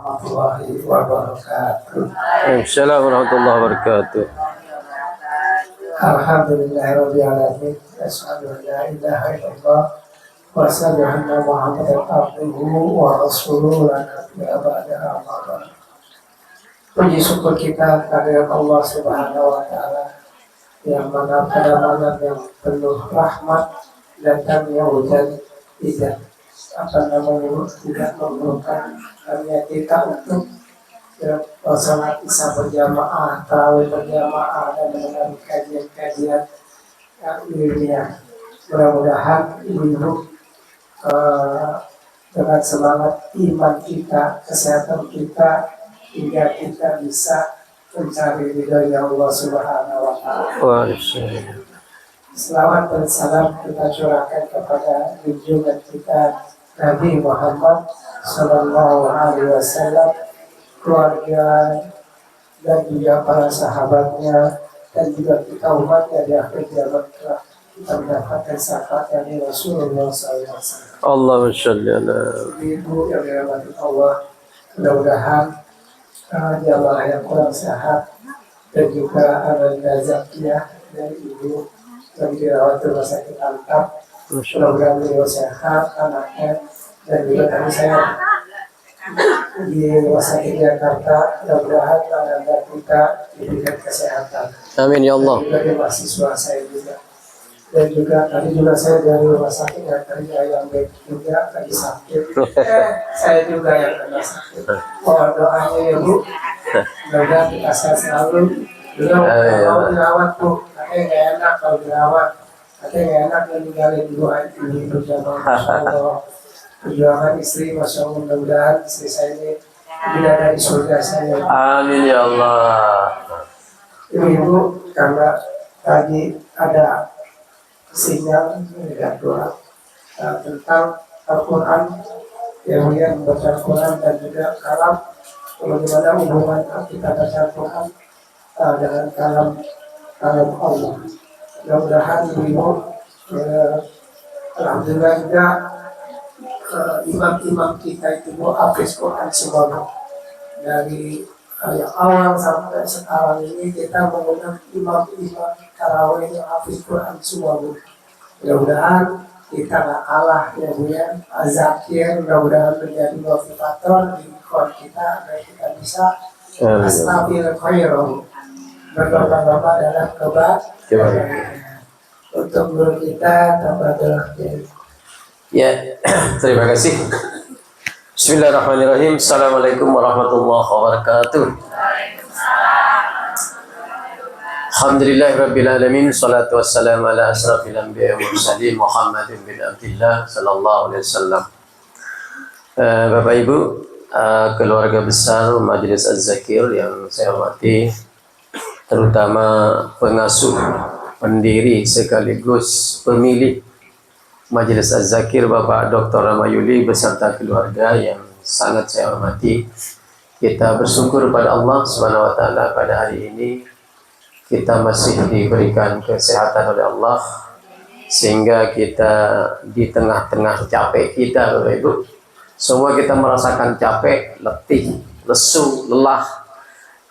warahmatullahi wabarakatuh. Assalamualaikum warahmatullahi wabarakatuh. Alhamdulillahirabbil alamin. Asyhadu an la ilaha illallah wa asyhadu anna Muhammadan abduhu wa rasuluhu la nabiyya ba'dahu. Puji syukur kita kepada Allah Subhanahu wa taala yang mana pada malam yang penuh rahmat datangnya hujan tidak tidak memerlukan hanya kita untuk sholat isya berjamaah, tarawih berjamaah, dan mendengar kajian-kajian yang ilmiah. Mudah-mudahan ibu dengan semangat iman kita, kesehatan kita, hingga kita bisa mencari ridha Allah Subhanahu wa taala. Selawat dan salam kita curahkan kepada junjungan kita Nabi Muhammad Sallallahu Alaihi Wasallam, keluarga dan juga para sahabatnya, dan juga kita umatnya di akhir zaman kelak kita mendapatkan syafaat dari Rasulullah SAW. Allahumma sholli ala Ibu yang dirahmati Allah, mudah-mudahan jamaah yang kurang sehat dan juga ada zakiyah dari ibu yang dirawat di rumah sakit Antar, mudah-mudahan beliau sehat, anaknya, dan juga tadi saya di rumah sakit Jakarta, mudah-mudahan anda kita diberikan kesehatan. Amin ya Allah. Dan juga di mahasiswa saya juga. Dan juga tadi juga saya dari rumah sakit yang tadi yang juga lagi sakit. Saya juga yang kena sakit. Mohon doanya ya Bu. Mudah-mudahan kita sehat selalu. Belum kalau dirawat Bu, katanya nggak enak kalau dirawat. Katanya nggak enak meninggalin dulu ini berjamaah. Masya Allah. Perjuangan istri, Masya Allah, mudah-mudahan istri saya ini tidak dari surga saya. Amin ya Allah. Ibu, karena tadi ada sinyal dari doa tentang Al-Quran, yang membaca Al-Quran dan juga kalam, bagaimana hubungan kita baca Al-Quran dengan kalam Allah. Mudah-mudahan ibu, alhamdulillah juga imam-imam kita itu hafiz Quran semua, dari yang awal sampai sekarang ini kita menggunakan imam-imam tarawih yang hafiz Quran semua. Mudah-mudahan kita nggak kalah ya Bu ya. Zakir mudah-mudahan menjadi motivator di Quran kita agar kita bisa astabil khairum, berlomba-lomba dalam kebaikan. Untuk guru kita tambah Ya, terima kasih. Bismillahirrahmanirrahim. Assalamualaikum warahmatullahi wabarakatuh. Alhamdulillahirabbil alamin. Shalatu wassalamu ala asrafil anbiya'i wal mursalin Muhammadin bin Abdillah sallallahu alaihi wasallam. Bapak Ibu, keluarga besar Majelis Az-Zakir yang saya hormati, terutama pengasuh, pendiri sekaligus pemilik Majelis Az-Zakir Bapak Dr. Ramayuli beserta keluarga yang sangat saya hormati. Kita bersyukur pada Allah Subhanahu wa taala pada hari ini kita masih diberikan kesehatan oleh Allah sehingga kita di tengah-tengah capek kita, Bapak Ibu. Semua kita merasakan capek, letih, lesu, lelah.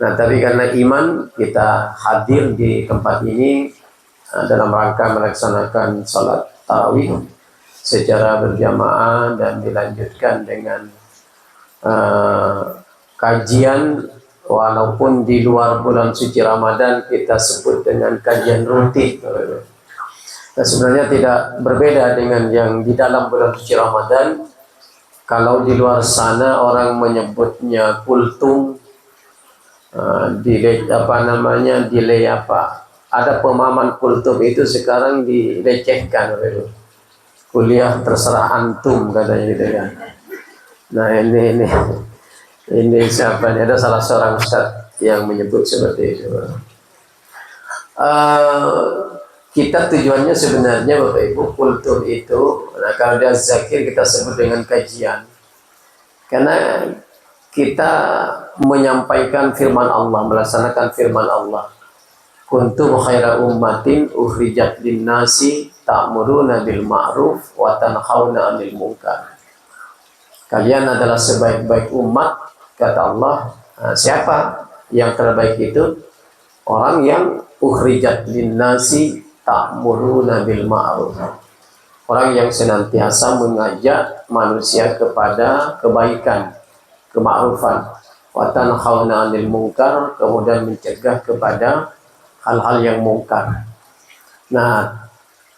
Nah, tapi karena iman kita hadir di tempat ini dalam rangka melaksanakan salat tarawih secara berjamaah dan dilanjutkan dengan kajian, walaupun di luar bulan suci Ramadan kita sebut dengan kajian rutin. Nah, sebenarnya tidak berbeda dengan yang di dalam bulan suci Ramadan. Kalau di luar sana orang menyebutnya kultum, delay apa? Ada pemahaman kultum itu sekarang dilecehkan, kuliah terserah antum katanya gitu kan. Nah ini siapa? Ada salah seorang ustaz yang menyebut seperti itu. Kita tujuannya sebenarnya Bapak Ibu kultum itu, nah kalau dia zakir kita sebut dengan kajian, karena kita menyampaikan firman Allah, melaksanakan firman Allah. Kuntum khaira ummatin ukhrijat linnasi ta'muruna bil ma'ruf wa tanhauna 'anil munkar. Kalian adalah sebaik-baik umat, Kata Allah, siapa yang terbaik itu? Orang yang ukhrijat linnasi ta'muruna bil ma'ruf. Orang yang senantiasa mengajak manusia kepada kebaikan, kema'rufan, wa tanhauna 'anil munkar, kemudian mencegah kepada hal-hal yang mungkar. Nah,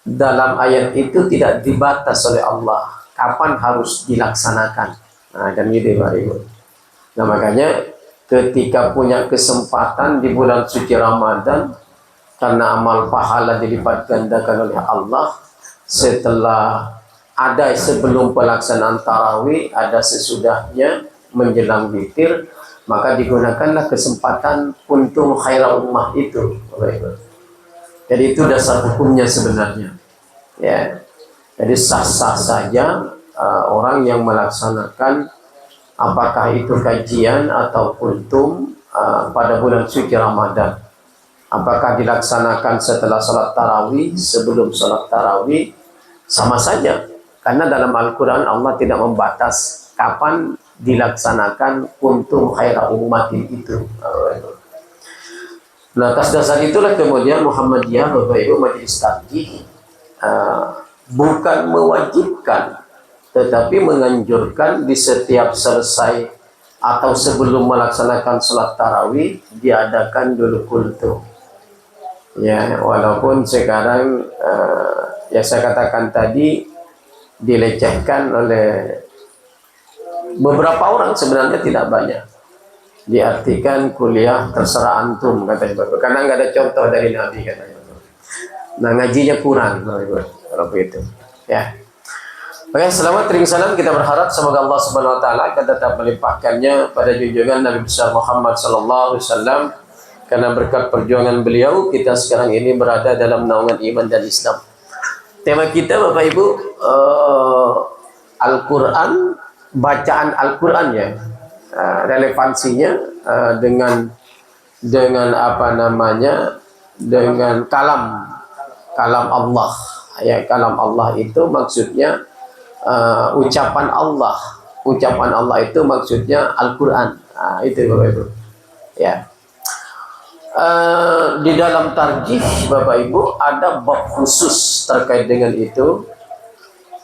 dalam ayat itu tidak dibatas oleh Allah kapan harus dilaksanakan. Nah, kan gitu Pak Ibu. Nah, makanya ketika punya kesempatan di bulan suci Ramadan, karena amal pahala dilipat gandakan oleh Allah, setelah ada sebelum pelaksanaan tarawih, ada sesudahnya menjelang witir, maka digunakanlah kesempatan untuk khairul ummah itu. Jadi itu dasar hukumnya sebenarnya. Ya, jadi sah-sah saja orang yang melaksanakan apakah itu kajian atau kultum pada bulan suci Ramadan. Apakah dilaksanakan setelah salat tarawih, sebelum salat tarawih, sama saja. Karena dalam Al-Quran Allah tidak membatas kapan dilaksanakan kuntum khaira ummatin itu. Nah, atas dasar itulah kemudian Muhammadiyah, Bapak Ibu Majelis Takjih, bukan mewajibkan, tetapi menganjurkan di setiap selesai atau sebelum melaksanakan salat tarawih diadakan dulu kultum. Ya, walaupun sekarang ya saya katakan tadi dilecehkan oleh beberapa orang, sebenarnya tidak banyak. Diartikan kuliah terserah antum, katanya Bapak. Karena nggak ada contoh dari Nabi, katanya Bapak. Nah, ngajinya kurang kalau begitu. Ya. Oke, selamat ring salam, kita berharap semoga Allah Subhanahu wa taala akan tetap melimpahkannya pada junjungan Nabi besar Muhammad sallallahu alaihi wasallam. Karena berkat perjuangan beliau, kita sekarang ini berada dalam naungan iman dan Islam. Tema kita Bapak Ibu, Al-Quran, bacaan Al-Quran ya, relevansinya dengan apa namanya, dengan kalam Allah. Ya, kalam Allah itu maksudnya ucapan Allah. Ucapan Allah itu maksudnya Al-Quran. Itu Bapak Ibu. Ya. Di dalam tarjih Bapak Ibu ada bab khusus terkait dengan itu,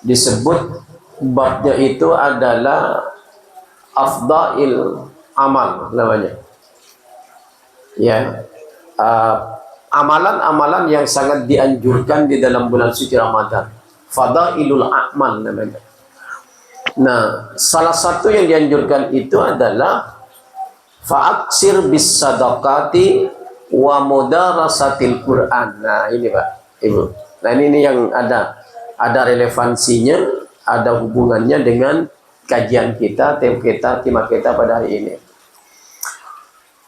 disebut babnya itu adalah afdail amal namanya. Ya, amalan-amalan yang sangat dianjurkan di dalam bulan suci Ramadan, fadailul a'mal namanya. Nah, salah satu yang dianjurkan itu adalah fa'aksir bis sadaqati wa mudarasatil Quran. Nah, ini Pak Ibu. Nah, ini yang ada relevansinya, ada hubungannya dengan kajian kita, tema kita pada hari ini.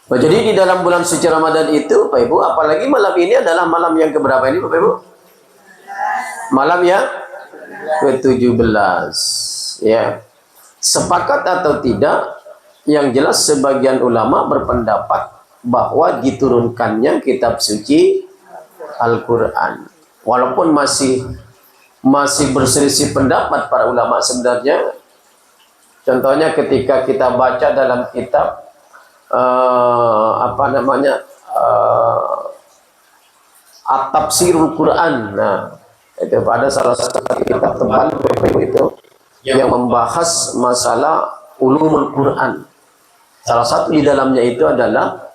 Nah, jadi di dalam bulan suci Ramadan itu Pak Ibu, apalagi malam ini adalah malam yang keberapa ini Bapak Ibu? Malam yang ke-17. Ya. Sepakat atau tidak, yang jelas sebagian ulama berpendapat bahwa diturunkannya kitab suci Al-Quran. Walaupun masih berselisih pendapat para ulama sebenarnya. Contohnya ketika kita baca dalam kitab At-Tafsirul Quran. Nah, itu ada salah satu kitab tebal itu yang membahas masalah ulumul Quran. Salah satu di dalamnya itu adalah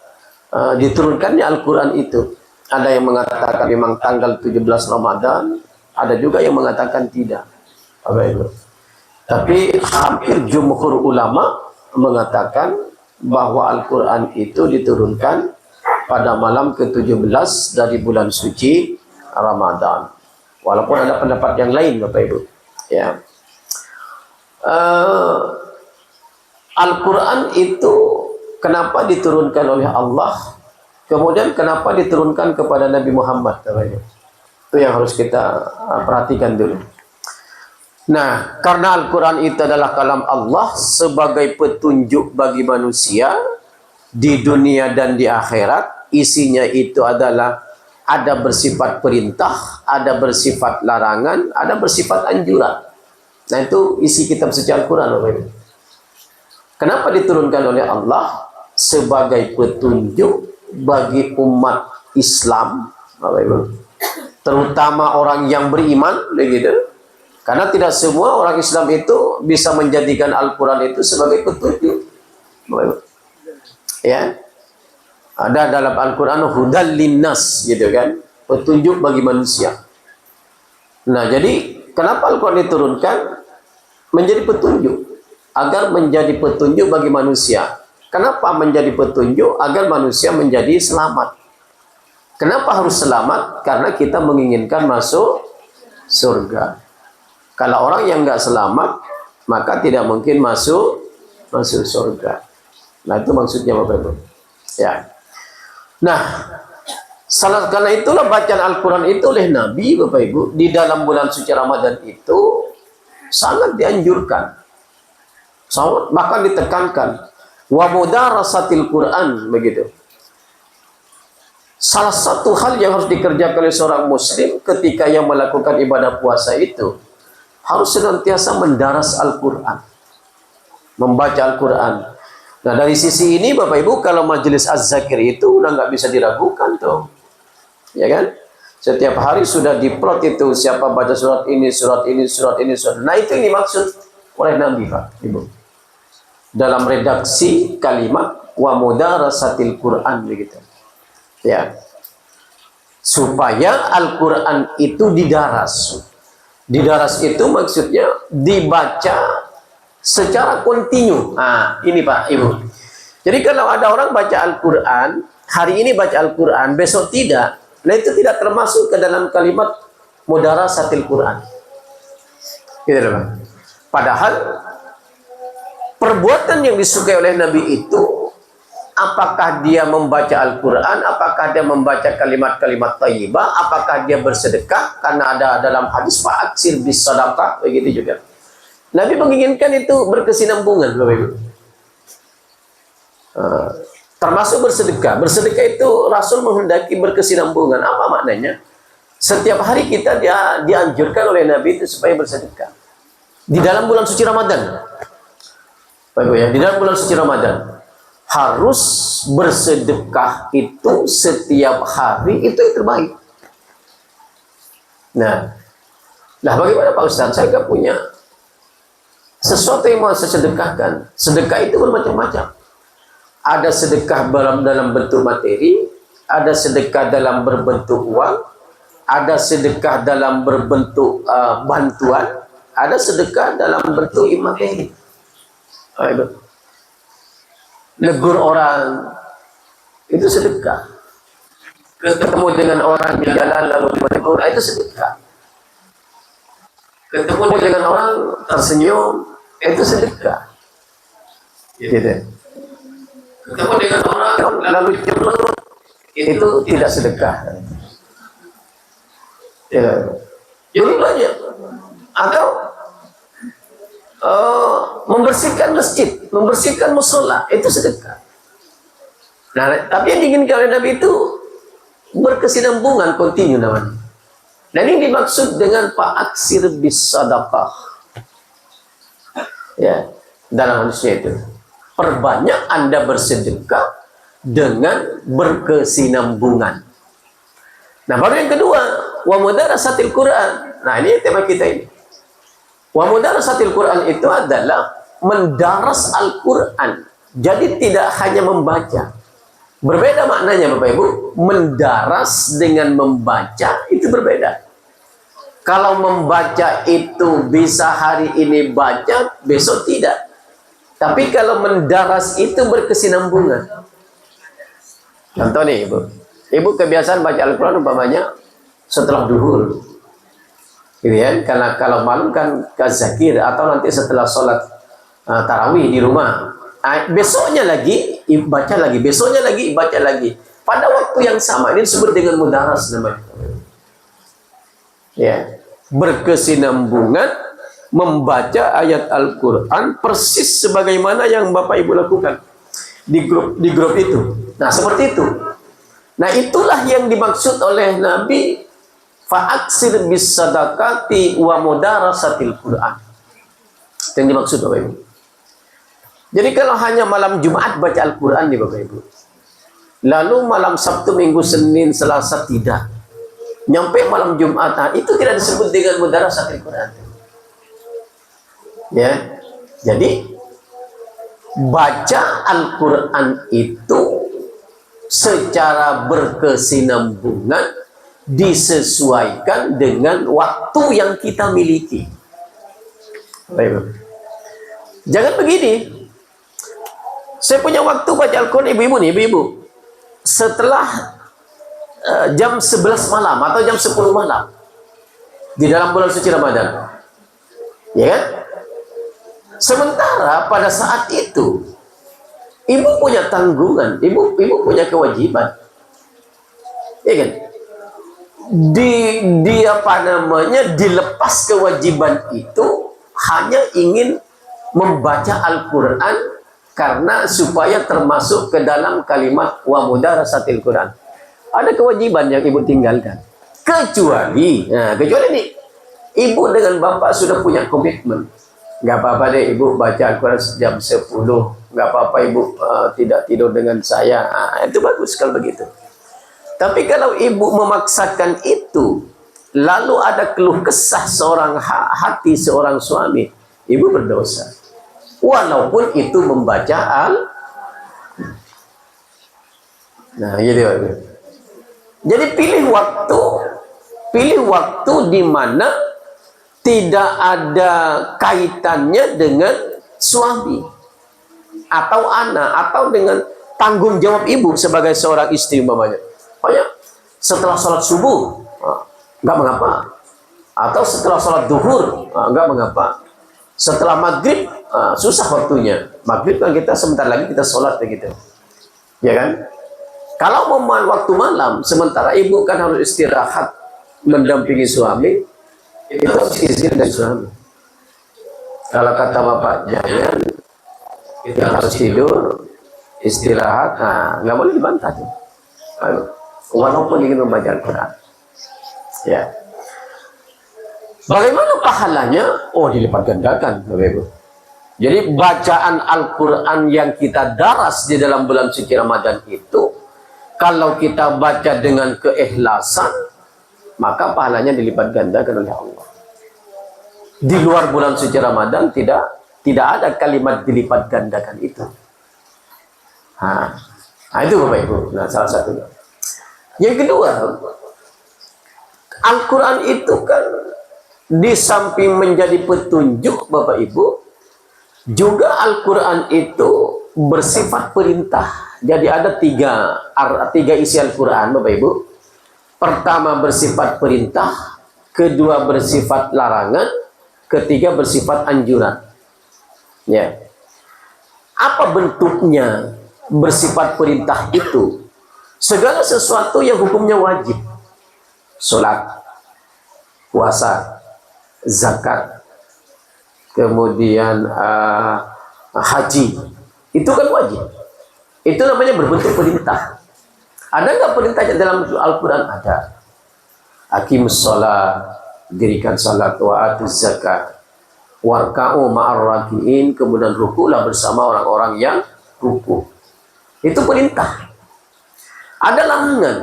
diturunkannya Al-Quran itu. Ada yang mengatakan memang tanggal 17 Ramadan, ada juga yang mengatakan tidak. Tapi hampir jumhur ulama mengatakan bahwa Al-Quran itu diturunkan pada malam ke-17 dari bulan suci Ramadan. Walaupun ada pendapat yang lain Bapak Ibu. Ya. Al-Quran itu kenapa diturunkan oleh Allah, kemudian kenapa diturunkan kepada Nabi Muhammad? Itu yang harus kita perhatikan dulu. Nah, karena Al-Quran itu adalah kalam Allah sebagai petunjuk bagi manusia di dunia dan di akhirat. Isinya itu adalah ada bersifat perintah, ada bersifat larangan, ada bersifat anjuran. Nah, itu isi kitab suci Al-Quran. Kenapa diturunkan oleh Allah? Sebagai petunjuk bagi umat Islam, Bapak Ibu, terutama orang yang beriman, begitu. Karena tidak semua orang Islam itu bisa menjadikan Al-Quran itu sebagai petunjuk, Bapak Ibu. Ya, ada dalam Al-Quran hudal linnas, gitu kan, petunjuk bagi manusia. Nah, jadi kenapa Al-Quran diturunkan? Menjadi petunjuk, agar menjadi petunjuk bagi manusia. Kenapa menjadi petunjuk? Agar manusia menjadi selamat. Kenapa harus selamat? Karena kita menginginkan masuk surga. Kalau orang yang nggak selamat, maka tidak mungkin masuk surga. Nah, itu maksudnya Bapak Ibu. Ya. Nah, karena itulah bacaan Al-Quran itu oleh Nabi, Bapak Ibu, di dalam bulan suci Ramadan itu sangat dianjurkan, bahkan ditekankan. Wa mudarasatil Quran, begitu. Salah satu hal yang harus dikerjakan oleh seorang muslim ketika yang melakukan ibadah puasa itu harus senantiasa mendaras Al-Quran, membaca Al-Quran. Nah, dari sisi ini Bapak Ibu, kalau majelis Az-Zakir itu udah nggak bisa diragukan tuh, ya kan? Setiap hari sudah diplot itu, siapa baca surat ini, surat ini, surat ini, surat. Nah, itu yang dimaksud oleh Nabi, Pak Ibu, dalam redaksi kalimat wa mudarasatil Quran, begitu. Ya. Supaya Al-Quran itu didaras. Didaras itu maksudnya dibaca secara kontinu. Nah, ini Pak Ibu. Jadi kalau ada orang baca Al-Quran, hari ini baca Al-Quran, besok tidak, nah itu tidak termasuk ke dalam kalimat mudarasatil Quran. Gitu loh, Pak. Padahal perbuatan yang disukai oleh Nabi itu, apakah dia membaca Al-Quran, apakah dia membaca kalimat-kalimat thayyibah, apakah dia bersedekah, karena ada dalam hadis fa'aksir bis sadaqah, begitu juga. Nabi menginginkan itu berkesinambungan, Bapak Ibu. Termasuk bersedekah. Bersedekah itu Rasul menghendaki berkesinambungan. Apa maknanya? Setiap hari kita dianjurkan oleh Nabi itu supaya bersedekah. Di dalam bulan suci Ramadan, Bapak Ibu ya, di dalam bulan suci Ramadan harus bersedekah itu setiap hari, itu yang terbaik. Nah, bagaimana Pak Ustaz? Saya nggak punya sesuatu yang mau saya sedekahkan. Sedekah itu bermacam-macam. Ada sedekah dalam bentuk materi, ada sedekah dalam berbentuk uang, ada sedekah dalam berbentuk bantuan, ada sedekah dalam bentuk imateri. Negur orang itu sedekah. Ketemu dengan orang di jalan lalu menegur, itu sedekah. Ketemu dengan orang tersenyum, itu sedekah. Gitu. Ketemu dengan orang lalu cemberut, itu tidak sedekah. Ya. Jadi banyak. Atau membersihkan masjid, membersihkan musola, itu sedekah. Nah, tapi yang diinginkan oleh Nabi itu berkesinambungan, kontinu namanya. Dan ini dimaksud dengan fa'aksir bis sadaqah. Ya, dalam hadisnya itu. Perbanyak Anda bersedekah dengan berkesinambungan. Nah, baru yang kedua, wa mudarasatil Quran. Nah, ini tema kita ini. Wa mudarasatil Quran itu adalah mendaras Al-Quran. Jadi tidak hanya membaca. Berbeda maknanya Bapak Ibu. Mendaras dengan membaca itu berbeda. Kalau membaca itu bisa hari ini baca, besok tidak. Tapi kalau mendaras itu berkesinambungan. Contoh nih Ibu. Ibu kebiasaan baca Al-Quran umpamanya setelah duhur. Gitu ya. Karena kalau malam kan kazakir atau nanti setelah sholat tarawih di rumah. Besoknya lagi baca lagi, besoknya lagi baca lagi. Pada waktu yang sama, ini disebut dengan mudaras namanya. Ya, berkesinambungan membaca ayat Al-Quran persis sebagaimana yang Bapak Ibu lakukan di grup itu. Nah, seperti itu. Nah, itulah yang dimaksud oleh Nabi fa'aksir bis sadaqati wa mudarasatil Quran. Yang dimaksud Bapak Ibu. Jadi kalau hanya malam Jumat baca Al-Quran nih Bapak Ibu, lalu malam Sabtu, Minggu, Senin, Selasa tidak, nyampe malam Jumat, nah, itu tidak disebut dengan mudarasatil Quran. Ya, jadi baca Al-Quran itu secara berkesinambungan disesuaikan dengan waktu yang kita miliki. Baik. Jangan begini, saya punya waktu baca Al-Quran, ibu-ibu nih, ibu-ibu, setelah jam 11 malam atau jam 10 malam di dalam bulan suci Ramadan, ya kan? Sementara pada saat itu ibu punya tanggungan, ibu punya kewajiban, ya kan? Dilepas kewajiban itu hanya ingin membaca Al-Quran karena supaya termasuk ke dalam kalimat wa mudarasatil Quran. Ada kewajiban yang ibu tinggalkan. Kecuali nih, ibu dengan bapak sudah punya komitmen. Nggak apa-apa deh ibu baca Al-Quran jam 10. Nggak apa-apa ibu tidak tidur dengan saya. Itu bagus kalau begitu. Tapi kalau ibu memaksakan itu, lalu ada keluh kesah seorang hati seorang suami, ibu berdosa. Walaupun itu membaca nah gitu. Jadi pilih waktu di mana tidak ada kaitannya dengan suami atau anak atau dengan tanggung jawab ibu sebagai seorang istri umpamanya. Setelah sholat subuh nggak mengapa, atau setelah sholat duhur nggak mengapa. Setelah maghrib susah waktunya. Maghrib kan kita sebentar lagi kita sholat begitu, ya kan? Kalau mau waktu malam, sementara ibu kan harus istirahat mendampingi suami, itu harus izin dari suami. Kalau kata bapak jangan, kita harus tidur, istirahat, nggak boleh dibantah. Walaupun ingin membaca Al-Quran, ya. Bagaimana pahalanya? Oh, dilipat gandakan, Bapak Ibu. Jadi bacaan Al-Quran yang kita daras di dalam bulan suci Ramadan itu, kalau kita baca dengan keikhlasan, maka pahalanya dilipat gandakan oleh Allah. Di luar bulan suci Ramadan tidak ada kalimat dilipat gandakan itu. Itu Bapak Ibu. Nah, salah satunya. Yang kedua, Al-Quran itu kan di samping menjadi petunjuk Bapak Ibu, juga Al-Quran itu bersifat perintah. Jadi ada tiga isi Al-Quran Bapak Ibu. Pertama bersifat perintah, kedua bersifat larangan, ketiga bersifat anjuran. Ya. Apa bentuknya bersifat perintah itu? Segala sesuatu yang hukumnya wajib. Sholat, puasa, zakat, kemudian haji, itu kan wajib. Itu namanya berbentuk perintah. Ada nggak perintahnya dalam Al-Quran? Ada. Aqimus sholat, dirikan salat, wa atuz zakat, warka'u ma'ar raki'in, kemudian rukulah bersama orang-orang yang ruku. Itu perintah. Ada larangan.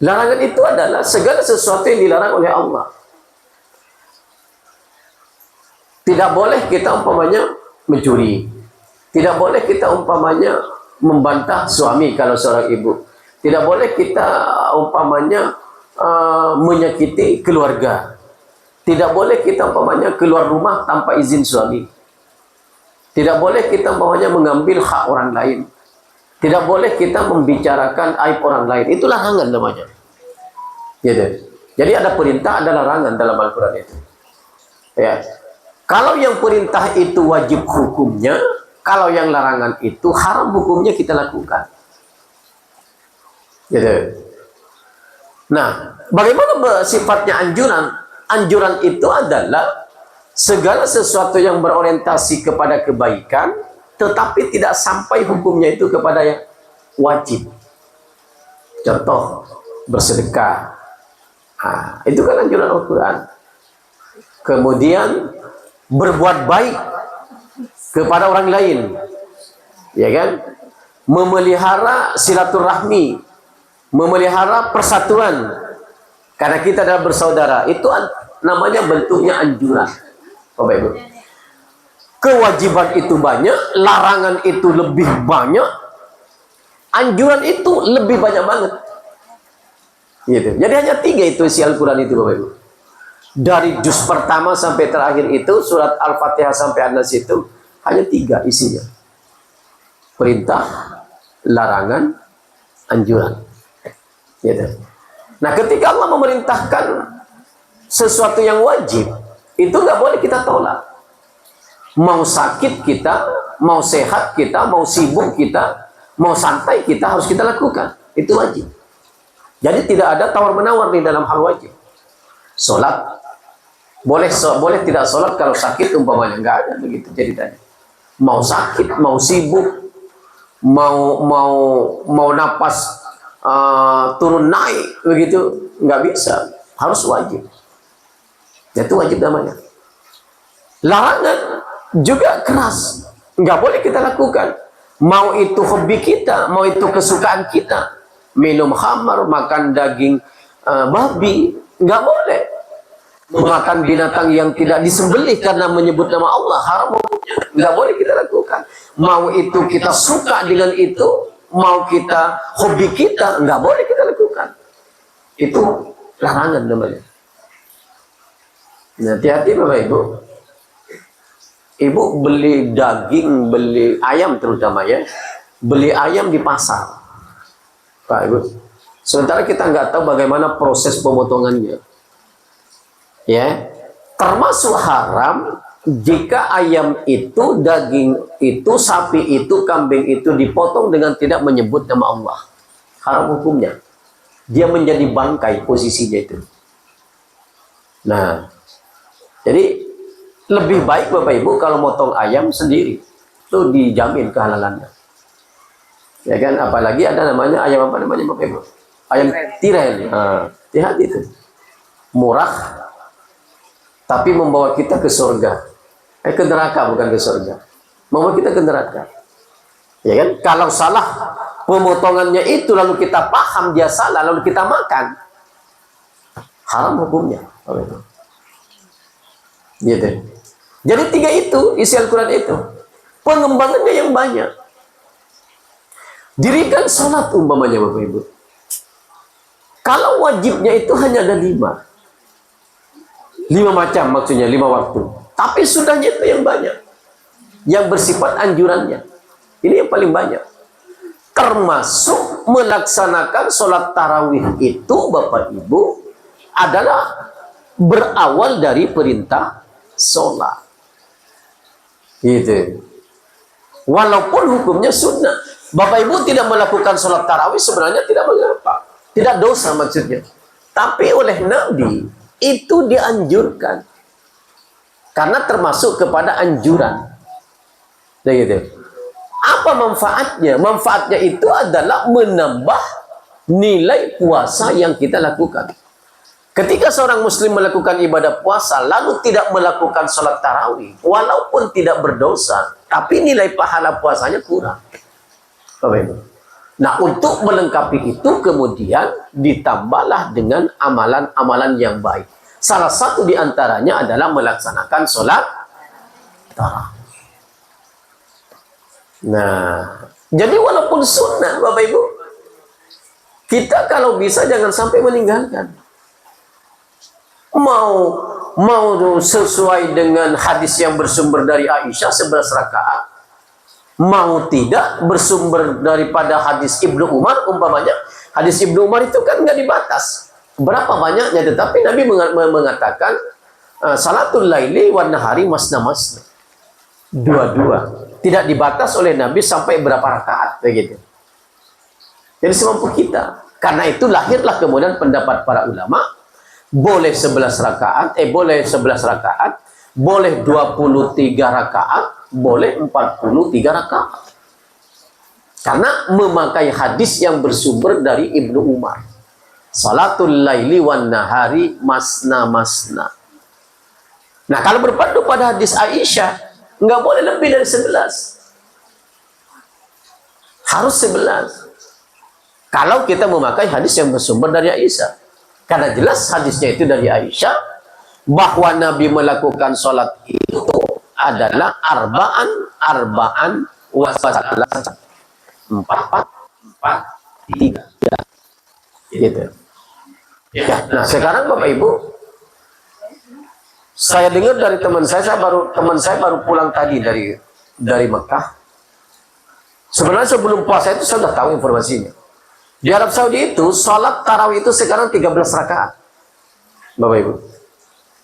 Larangan itu adalah segala sesuatu yang dilarang oleh Allah. Tidak boleh kita umpamanya mencuri. Tidak boleh kita umpamanya membantah suami kalau seorang ibu. Tidak boleh kita umpamanya menyakiti keluarga. Tidak boleh kita umpamanya keluar rumah tanpa izin suami. Tidak boleh kita umpamanya mengambil hak orang lain. Tidak boleh kita membicarakan aib orang lain. Itu larangan namanya. Gitu. Jadi ada perintah, ada larangan dalam Al-Quran itu. Ya. Kalau yang perintah itu wajib hukumnya, kalau yang larangan itu haram hukumnya kita lakukan. Gitu. Nah, bagaimana sifatnya anjuran? Anjuran itu adalah segala sesuatu yang berorientasi kepada kebaikan, tetapi tidak sampai hukumnya itu kepada yang wajib. Contoh, bersedekah. Itu kan anjuran Al-Quran. Kemudian berbuat baik kepada orang lain, ya kan? Memelihara silaturahmi, memelihara persatuan, karena kita adalah bersaudara. Itu namanya bentuknya anjuran, Bapak Ibu. Kewajiban itu banyak, larangan itu lebih banyak, anjuran itu lebih banyak banget. Gitu. Jadi hanya 3 itu isi Al-Quran itu, Bapak Ibu. Dari juz pertama sampai terakhir itu, surat Al-Fatihah sampai An-Nas itu hanya 3 isinya. Perintah, larangan, anjuran. Gitu. Nah, ketika Allah memerintahkan sesuatu yang wajib, itu nggak boleh kita tolak. Mau sakit kita, mau sehat kita, mau sibuk kita, mau santai kita, harus kita lakukan. Itu wajib. Jadi tidak ada tawar-menawar di dalam hal wajib. Sholat, boleh tidak sholat kalau sakit umpamanya, nggak ada begitu ceritanya. Mau sakit, mau sibuk, mau napas turun naik begitu, nggak bisa, harus wajib. Itu wajib namanya. Larangan juga keras, nggak boleh kita lakukan. Mau itu hobi kita, mau itu kesukaan kita, minum khamar, makan daging babi, nggak boleh. Makan binatang yang tidak disembelih karena menyebut nama Allah, haram hukumnya, nggak boleh kita lakukan. Mau itu kita suka dengan itu, mau kita hobi kita, nggak boleh kita lakukan. Itu larangan namanya. Nah, hati-hati Bapak Ibu. Ibu beli daging, beli ayam terutama ya, beli ayam di pasar, Pak Ibu. Sementara kita nggak tahu bagaimana proses pemotongannya, ya. Termasuk haram jika ayam itu, daging itu, sapi itu, kambing itu dipotong dengan tidak menyebut nama Allah. Haram hukumnya. Dia menjadi bangkai posisinya itu. Nah, jadi lebih baik Bapak Ibu kalau motong ayam sendiri, itu dijamin kehalalannya. Ya kan, apalagi ada namanya ayam apa namanya Bapak Ibu? Ayam tiren. Lihat itu. Murah tapi membawa kita ke surga. Ke neraka, bukan ke surga. Membawa kita ke neraka. Ya kan? Kalau salah pemotongannya itu lalu kita paham dia salah lalu kita makan, haram hukumnya. Gitu. Jadi 3 itu isi Al-Quran itu. Pengembangannya yang banyak. Dirikan sholat umpamanya Bapak Ibu. Kalau wajibnya itu hanya ada 5. 5 macam maksudnya, 5 waktu. Tapi sudahnya itu yang banyak. Yang bersifat anjurannya. Ini yang paling banyak. Termasuk melaksanakan sholat tarawih itu Bapak Ibu adalah berawal dari perintah sholat. Gitu. Walaupun hukumnya sunnah, Bapak Ibu tidak melakukan sholat tarawih sebenarnya tidak mengapa, tidak dosa maksudnya. Tapi oleh Nabi itu dianjurkan karena termasuk kepada anjuran. Gitu. Apa manfaatnya? Manfaatnya itu adalah menambah nilai puasa yang kita lakukan. Ketika seorang muslim melakukan ibadah puasa lalu tidak melakukan sholat tarawih, walaupun tidak berdosa, tapi nilai pahala puasanya kurang. Nah, untuk melengkapi itu kemudian ditambahlah dengan amalan-amalan yang baik. Salah satu diantaranya adalah melaksanakan sholat tarawih. Nah, jadi walaupun sunnah Bapak Ibu, kita kalau bisa jangan sampai meninggalkan. Mau sesuai dengan hadis yang bersumber dari Aisyah 11 rakaat, mau tidak bersumber daripada hadis Ibnu Umar umpamanya. Hadis Ibnu Umar itu kan nggak dibatas berapa banyaknya, tetapi Nabi mengatakan salatul laili wan nahari masna masna, 2-2, tidak dibatas oleh Nabi sampai berapa rakaat begitu. Jadi semampu kita. Karena itu lahirlah kemudian pendapat para ulama, boleh 11 rakaat, boleh 11 rakaat, boleh 23 rakaat, boleh 43 rakaat. Karena memakai hadis yang bersumber dari Ibnu Umar. Salatul laili wan nahari masna masna. Nah, kalau berpandu pada hadis Aisyah, Nggak boleh lebih dari 11. Harus 11. Kalau kita memakai hadis yang bersumber dari Aisyah. Karena jelas hadisnya itu dari Aisyah, bahwa Nabi melakukan sholat itu adalah arba'an wa salasan. 4, 3. Gitu. Ya. Nah sekarang Bapak Ibu, saya dengar dari teman saya baru pulang tadi dari Mekah. Sebenarnya sebelum puasa itu saya sudah tahu informasinya. Di Arab Saudi itu sholat tarawih itu sekarang 13 rakaat. Bapak Ibu.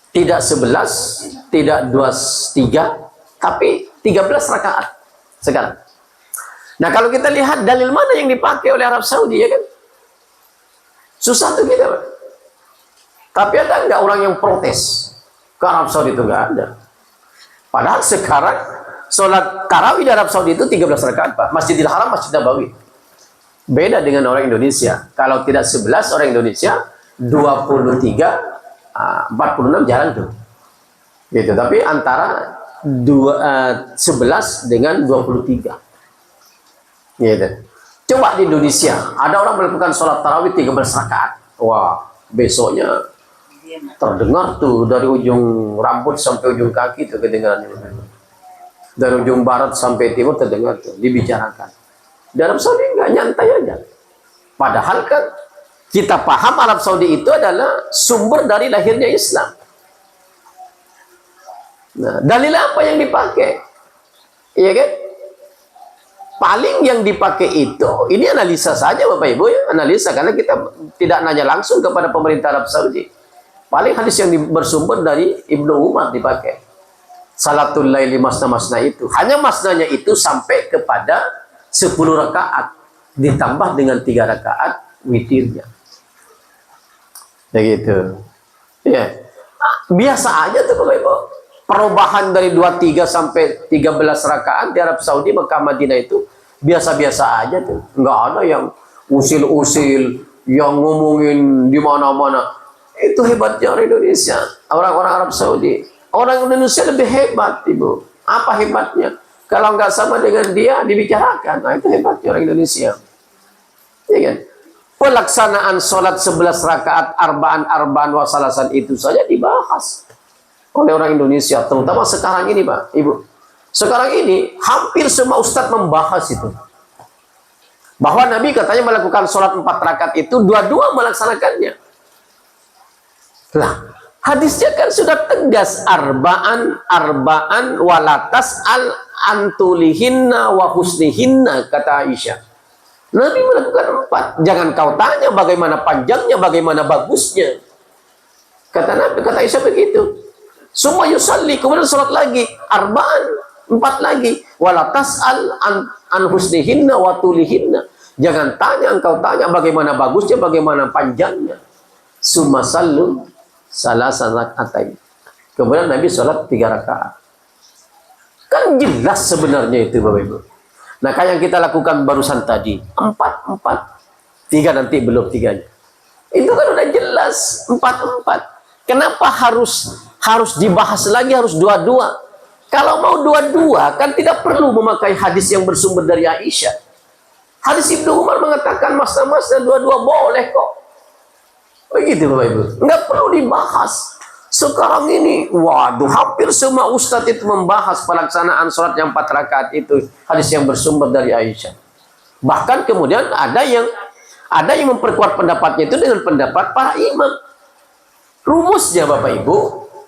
Tidak 11, tidak 23, tapi 13 rakaat sekarang. Nah kalau kita lihat dalil mana yang dipakai oleh Arab Saudi, ya kan? Susah tuh kita, Pak. Tapi ada nggak orang yang protes ke Arab Saudi? Itu nggak ada. Padahal sekarang sholat tarawih di Arab Saudi itu 13 rakaat, Pak. Masjidil Haram, Masjid Nabawi. Beda dengan orang Indonesia. Kalau tidak 11 orang Indonesia, 23, 46 jalan tuh. Gitu. Tapi antara 11 dengan 23. Gitu. Coba di Indonesia, ada orang melakukan sholat tarawih 13 rakaat. Wah, besoknya terdengar tuh dari ujung rambut sampai ujung kaki tuh kedengarannya. Dari ujung barat sampai timur terdengar tuh, dibicarakan. Dalam Saudi nggak nyantai aja. Padahal kan kita paham Arab Saudi itu adalah sumber dari lahirnya Islam. Nah, dalil apa yang dipakai? Iya kan? Paling yang dipakai itu, ini analisa saja Bapak Ibu ya, analisa, karena kita tidak nanya langsung kepada pemerintah Arab Saudi. Paling hadis yang bersumber dari Ibnu Umar dipakai. Salatul laili masna-masna itu. Hanya masnanya itu sampai kepada 10 rakaat. Ditambah dengan 3 rakaat witirnya. Begitu. Ya. Biasa aja tuh Bapak Ibu. Perubahan dari 23 sampai 13 rakaat di Arab Saudi, Mekah, Madinah itu biasa-biasa aja tuh. Nggak ada yang usil-usil, yang ngomongin di mana-mana. Itu hebatnya orang Indonesia, orang-orang Arab Saudi. Orang Indonesia lebih hebat, Ibu. Apa hebatnya? Kalau nggak sama dengan dia, dibicarakan. Nah, itu hebatnya orang Indonesia. Ya kan? Pelaksanaan sholat 11 rakaat arba'an wa salasan itu saja dibahas oleh orang Indonesia, terutama sekarang ini Pak, Ibu. Sekarang ini hampir semua ustadz membahas itu. Bahwa Nabi katanya melakukan sholat 4 rakaat itu dua-dua melaksanakannya. Lah, hadisnya kan sudah tegas, arba'an walatas al antulihinna wa husnihinna, kata Aisyah. Nabi melakukan 4. Jangan kau tanya bagaimana panjangnya, bagaimana bagusnya. Kata Nabi, kata Aisyah begitu. Semua yusalli, kemudian sholat lagi, arba'an, 4 lagi, wala tas'al an husnihinna wa tulihinna. Jangan tanya, engkau tanya bagaimana bagusnya, bagaimana panjangnya. Summa sallu salasan rak'atain. Kemudian Nabi sholat 3 rakaat. Kan jelas sebenarnya itu Bapak Ibu. Nah, kayak yang kita lakukan barusan tadi, 4, 3 nanti belum 3-nya. Itu kan udah jelas, 4. Kenapa harus dibahas lagi, harus dua-dua? Kalau mau dua-dua, kan tidak perlu memakai hadis yang bersumber dari Aisyah. Hadis Ibnu Umar mengatakan masa-masa dua-dua boleh kok. Begitu Bapak Ibu. Nggak perlu dibahas. Sekarang ini, waduh, hampir semua ustadz itu membahas pelaksanaan sholat yang 4 rakaat itu. Hadis yang bersumber dari Aisyah. Bahkan kemudian ada yang memperkuat pendapatnya itu dengan pendapat para imam. Rumusnya Bapak Ibu,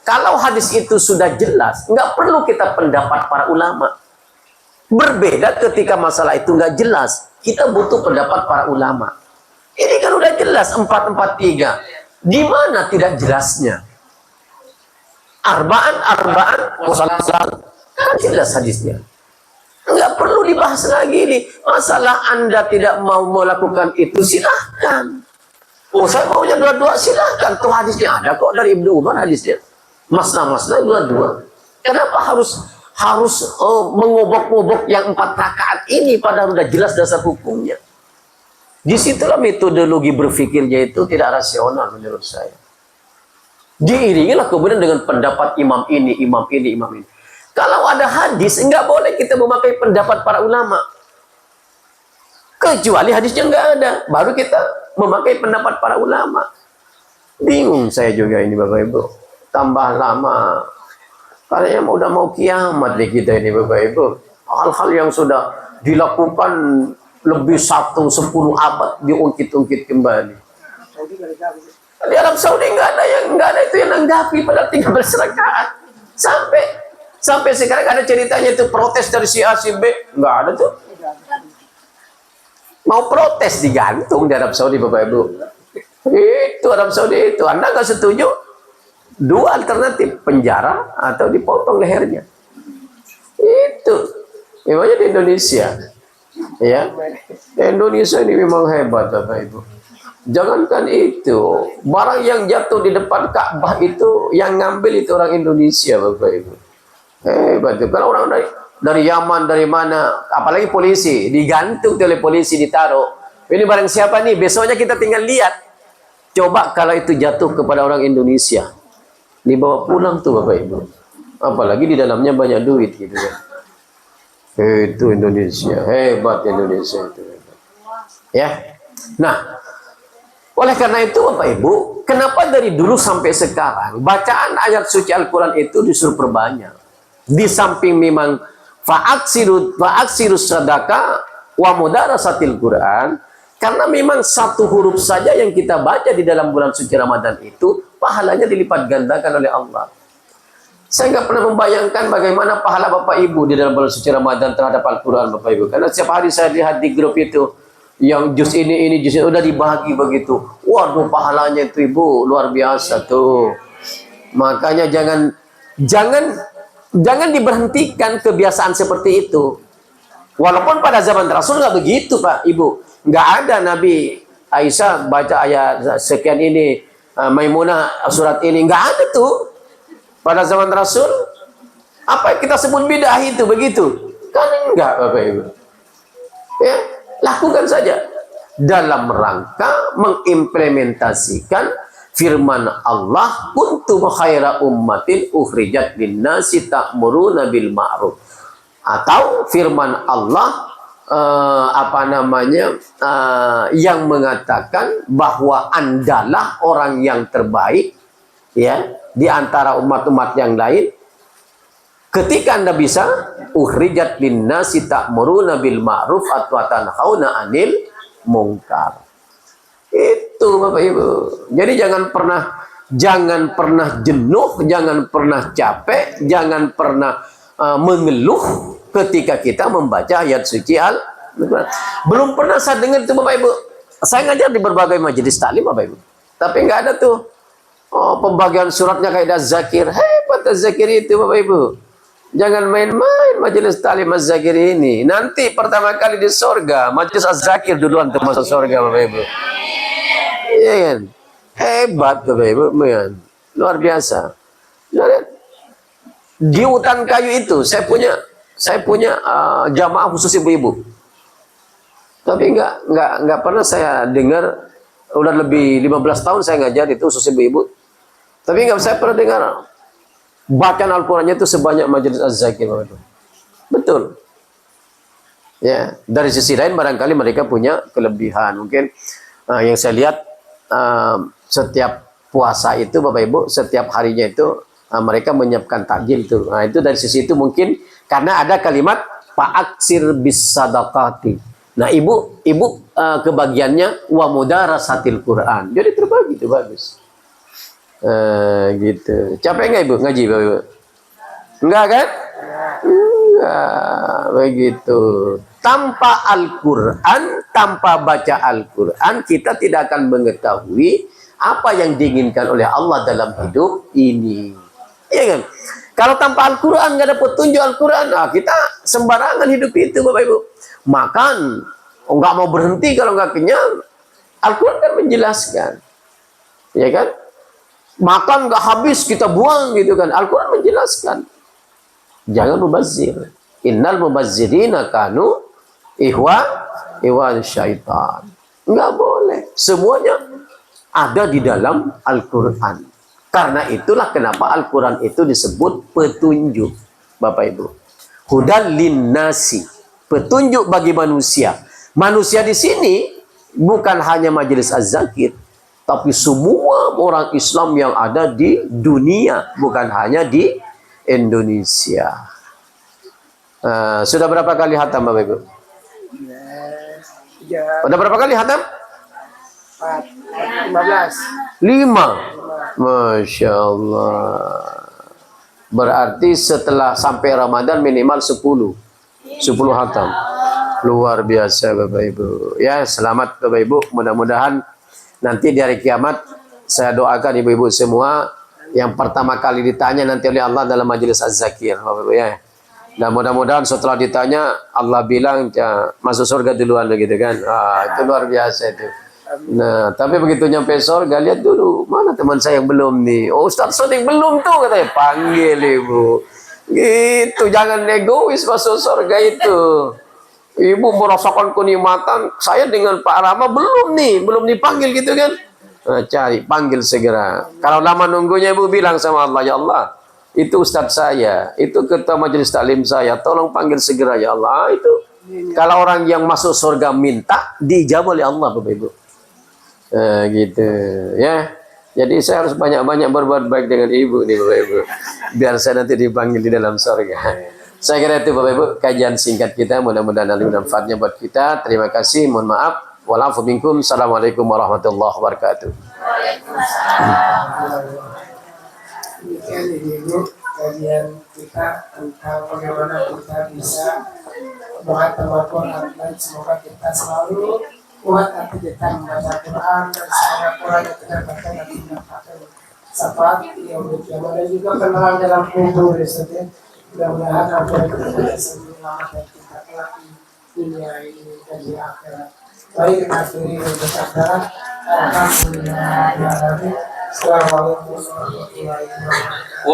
kalau hadis itu sudah jelas, nggak perlu kita pendapat para ulama. Berbeda ketika masalah itu nggak jelas, kita butuh pendapat para ulama. Ini kan udah jelas 4-4-3. Di mana tidak jelasnya? Arba'an wasalam. Kan jelas hadisnya. Nggak perlu dibahas lagi ini. Masalah Anda tidak mau melakukan itu, silahkan. Oh, saya maunya dua-dua, silahkan. Tuh hadisnya ada kok dari Ibnu Umar hadisnya. Masna-masna dua-dua. Kenapa harus mengobok-ngobok yang 4 rakaat ini padahal udah jelas dasar hukumnya? Disitulah metodologi berpikirnya itu tidak rasional menurut saya. Diiringilah kemudian dengan pendapat imam ini. Kalau ada hadis, enggak boleh kita memakai pendapat para ulama. Kecuali hadisnya enggak ada, baru kita memakai pendapat para ulama. Bingung saya juga ini Bapak Ibu. Tambah lama. Karena udah mau kiamat nih kita ini Bapak Ibu. Hal-hal yang sudah dilakukan lebih 10 abad diungkit-ungkit kembali. Di Arab Saudi enggak ada itu yang nanggapi pada 13 rakaat. Sampai sekarang ada ceritanya itu protes dari si A si B, enggak ada tuh. Mau protes digantung di Arab Saudi Bapak Ibu. Itu Arab Saudi itu. Anda nggak setuju? Dua alternatif, penjara atau dipotong lehernya. Itu. Memangnya di Indonesia. Ya. Indonesia ini memang hebat Bapak Ibu. Jangankan itu, barang yang jatuh di depan Ka'bah itu yang ngambil itu orang Indonesia Bapak Ibu. Hebat. Kalau orang dari Yaman, dari mana, apalagi polisi, digantung oleh polisi, ditaruh. Ini barang siapa nih? Besoknya kita tinggal lihat. Coba kalau itu jatuh kepada orang Indonesia, dibawa pulang tuh Bapak Ibu. Apalagi di dalamnya banyak duit gitu kan. Itu Indonesia, hebat Indonesia itu. Ya. Nah, oleh karena itu Bapak Ibu, kenapa dari dulu sampai sekarang bacaan ayat suci Al-Quran itu disuruh perbanyak? Di samping memang fa'aksiru sadaqah wa mudarasatil Quran, karena memang satu huruf saja yang kita baca di dalam bulan suci Ramadan itu pahalanya dilipat gandakan oleh Allah. Saya nggak pernah membayangkan bagaimana pahala Bapak Ibu di dalam bulan suci Ramadan terhadap Al-Quran Bapak Ibu. Karena setiap hari saya lihat di grup itu yang juz ini juz ini udah dibagi begitu. Waduh, pahalanya itu Ibu luar biasa tuh. Makanya jangan diberhentikan kebiasaan seperti itu. Walaupun pada zaman Rasul nggak begitu Pak Ibu. Nggak ada Nabi Aisyah baca ayat sekian ini, Maimunah surat ini, nggak ada tuh pada zaman Rasul. Apa yang kita sebut bidah itu begitu? Kan enggak Bapak Ibu. Ya, lakukan saja dalam rangka mengimplementasikan firman Allah, kuntum khaira ummatin ukhrijat linnasi ta'muruna bil ma'ruf. Atau firman Allah yang mengatakan bahwa Andalah orang yang terbaik ya di antara umat-umat yang lain ketika Anda bisa ukhrijat linnasi ta'muruna bil ma'ruf wa tanhauna 'anil munkar. Itu Bapak Ibu. Jadi jangan pernah jenuh, jangan pernah capek, jangan pernah mengeluh ketika kita membaca ayat suci Al-Quran. Belum pernah saya dengar itu Bapak Ibu. Saya ngajar di berbagai majelis taklim Bapak Ibu. Tapi nggak ada tuh pembagian suratnya kayak Az-Zakir. Hebat Az-Zakir itu Bapak Ibu. Jangan main-main majelis taklim Az-Zakir ini. Nanti pertama kali di sorga, majelis Az-Zakir duluan termasuk sorga Bapak Ibu. Iya kan? Hebat Bapak Ibu. Luar biasa. Di hutan kayu itu saya punya jamaah khusus ibu-ibu. Tapi nggak pernah saya dengar, udah lebih 15 tahun saya ngajar itu khusus ibu-ibu. Tapi saya pernah dengar bacaan Al-Qur'annya itu sebanyak majelis Az-Zakir. Betul. Ya, dari sisi lain barangkali mereka punya kelebihan. Mungkin yang saya lihat setiap puasa itu Bapak Ibu, setiap harinya itu mereka menyiapkan takjil itu. Nah, itu dari sisi itu mungkin karena ada kalimat fa'aksir bis sadaqati. Nah, ibu kebagiannya wa mudarasatil Quran. Jadi terbagi itu bagus. Gitu. Capek nggak Ibu ngaji Bapak Ibu? Enggak kan? Enggak. Begitu. Tanpa Al-Quran, tanpa baca Al-Quran, kita tidak akan mengetahui apa yang diinginkan oleh Allah dalam hidup ini. Iya kan? Kalau tanpa Al-Quran, nggak ada petunjuk Al-Quran, kita sembarangan hidup itu Bapak Ibu. Makan, nggak mau berhenti kalau nggak kenyang. Al-Quran kan menjelaskan. Ya kan? Makan nggak habis, kita buang gitu kan. Al-Quran menjelaskan. Jangan mubazir. Innal mubazzirina kanu ikhwan syaitan. Nggak boleh. Semuanya ada di dalam Al-Quran. Karena itulah kenapa Al-Quran itu disebut petunjuk. Bapak Ibu. Hudal linnasi, petunjuk bagi manusia. Manusia di sini bukan hanya majelis az-zakir, tapi semua orang Islam yang ada di dunia, bukan hanya di Indonesia. Sudah berapa kali khatam Bapak Ibu? Sudah berapa kali khatam? 15. 5. Masya Allah. Berarti setelah sampai Ramadan minimal 10 khatam. Luar biasa Bapak Ibu. Ya, selamat Bapak Ibu. Mudah-mudahan nanti di hari kiamat saya doakan ibu-ibu semua yang pertama kali ditanya nanti oleh Allah dalam majelis az-zakir Bapak Ibu ya. Dan mudah-mudahan setelah ditanya Allah bilang ya, masuk surga duluan begitu kan. Itu luar biasa itu. Nah, tapi begitu nyampe surga lihat dulu mana teman saya yang belum nih. Oh, Ustaz yang belum tuh katanya. Panggil ibu. Gitu, jangan egois masuk surga itu. Ibu merasakan kenikmatan, saya dengan Pak Rama belum dipanggil gitu kan. Nah, cari, panggil segera. Kalau lama nunggunya ibu bilang sama Allah, ya Allah, itu ustadz saya, itu ketua majelis taklim saya, tolong panggil segera ya Allah. Itu kalau orang yang masuk surga minta, dijawab oleh Allah Bapak Ibu. Gitu ya. Jadi saya harus banyak-banyak berbuat baik dengan ibu nih Bapak Ibu, biar saya nanti dipanggil di dalam surga. Saya kira itu Bapak Ibu kajian singkat kita, mudah-mudahan ada manfaatnya buat kita. Terima kasih, mohon maaf. Wa'alaikum minkum. Assalamualaikum warahmatullahi wabarakatuh. Demikian ibu kajian kita tentang bagaimana kita bisa menghafal Quran, dan semoga kita selalu kuat hati kita membaca Quran, dan semoga Quran yang kita baca nanti mendapatkan syafaat yang mana juga penerang dalam kubur ya. Mudah-mudahan apa yang kita baca selamat kita kelak di dunia ini dan di akhirat. Baik, akhiri berkata alhamdulillah. Assalamualaikum warahmatullahi wabarakatuh.